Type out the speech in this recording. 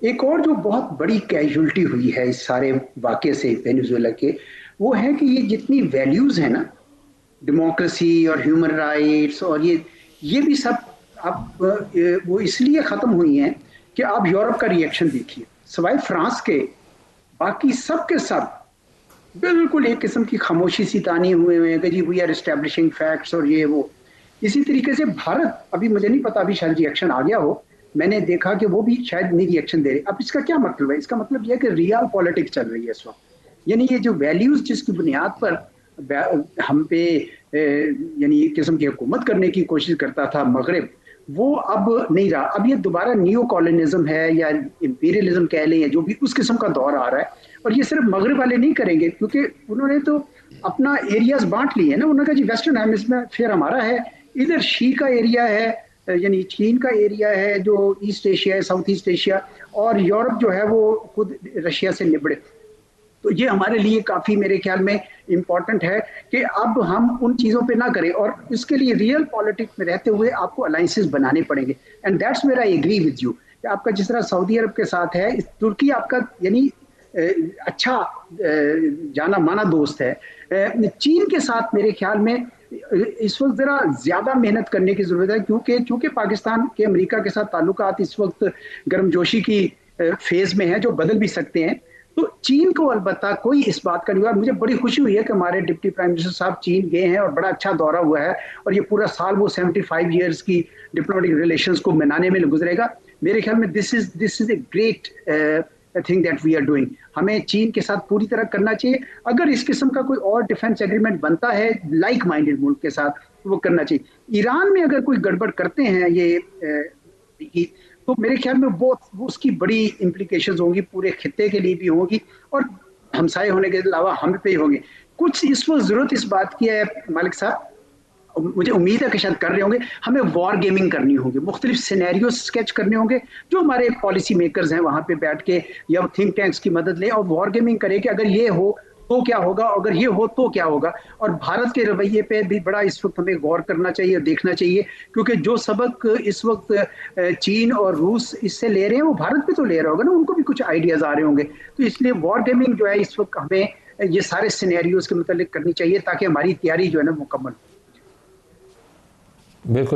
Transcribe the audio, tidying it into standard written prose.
एक और जो बहुत बड़ी कैजुअलिटी हुई है इस सारे वाक़ये से वेनेज़ुएला के, वो है कि ये जितनी वैल्यूज़ हैं ना, डेमोक्रेसी और ह्यूमन राइट्स और ये भी सब अब वो इसलिए ख़त्म हुई हैं कि आप यूरोप का रिएक्शन देखिए। सिवाय फ्रांस के, बाकी सब के सब बिल्कुल एक किस्म की खामोशी सी तानी हुए हैं कि जी वी आर एस्टैब्लिशिंग फैक्ट्स और ये वो। इसी तरीके से भारत, अभी मुझे नहीं पता, अभी शायद रिएक्शन आ गया हो। मैंने देखा कि वो भी शायद नहीं रिएक्शन दे रहे। अब इसका क्या मतलब है? इसका मतलब ये है कि रियल पॉलिटिक्स चल रही है इस वक्त। यानी ये जो वैल्यूज जिसकी बुनियाद पर हम पे यानी एक किस्म की हुकूमत करने की कोशिश करता था मगरब, वो अब नहीं रहा। अब ये दोबारा नियो कॉलोनिज्म है या इंपीरियलिज्म कह लें, या जो भी उस किस्म का दौर आ रहा है। और ये सिर्फ मगरब वाले नहीं करेंगे, क्योंकि उन्होंने तो अपना एरियाज बांट लिए हैं ना। उन्होंने कहा जी वेस्टर्न हेमिस्फीयर हमारा है, इधर शी का एरिया है, यानी चीन का एरिया है जो ईस्ट एशिया है, साउथ ईस्ट एशिया, और यूरोप जो है वो खुद रशिया से निबड़े। तो ये हमारे लिए काफी मेरे ख्याल में इम्पोर्टेंट है कि अब हम उन चीजों पे ना करें, और इसके लिए रियल पॉलिटिक्स में रहते हुए आपको अलायंसेस बनाने पड़ेंगे। And that's where I agree with you कि आपका जिस तरह सऊदी अरब के साथ है, तुर्की आपका यानी अच्छा जाना माना दोस्त है। चीन के साथ मेरे ख्याल में इस वक्त जरा ज्यादा मेहनत करने की जरूरत है, क्योंकि चूंकि पाकिस्तान के अमेरिका के साथ ताल्लुकात इस वक्त गर्मजोशी की फेज में है, जो बदल भी सकते हैं। तो चीन को अलबत्ता कोई इस बात का नहीं हुआ। मुझे बड़ी खुशी हुई है कि हमारे डिप्टी प्राइम मिनिस्टर साहब चीन गए हैं और बड़ा अच्छा दौरा हुआ है, और ये पूरा साल वो 75 ईयर्स की डिप्लोमेटिक रिलेशंस को मनाने में गुजरेगा। मेरे ख्याल में this is a great thing that we are doing. हमें चीन के साथ पूरी तरह करना चाहिए। अगर इस किस्म का कोई और डिफेंस एग्रीमेंट बनता है लाइक माइंडेड मुल्क के साथ, तो वो करना चाहिए। ईरान में अगर कोई गड़बड़ करते हैं ये तो मेरे ख्याल में वो उसकी बड़ी इम्प्लीकेशंस होंगी, पूरे खित्ते के लिए भी होगी, और हमसाए होने के अलावा हम पे ही होंगे। कुछ इस वक्त जरूरत इस बात की है मालिक साहब, मुझे उम्मीद है कि शायद कर रहे होंगे, हमें वॉर गेमिंग करनी होगी, मुख्तलिफ सिनेरियो स्केच करने होंगे, जो हमारे पॉलिसी मेकर्स हैं वहां पे बैठ के या थिंक टैंक्स की मदद लें और वॉर गेमिंग करें कि अगर ये हो तो क्या होगा, अगर ये हो तो क्या होगा। और भारत के रवैये पे भी बड़ा इस वक्त हमें गौर करना चाहिए, देखना चाहिए, क्योंकि जो सबक इस वक्त चीन और रूस इससे ले रहे हैं वो भारत भी तो ले रहा होगा ना, उनको भी कुछ आइडियाज आ रहे होंगे। तो इसलिए वॉर गेमिंग जो है इस वक्त हमें ये सारे सिनेरियोज के मुतालिक करनी चाहिए, ताकि हमारी तैयारी जो है ना मुकम्मल हो। बिल्कुल।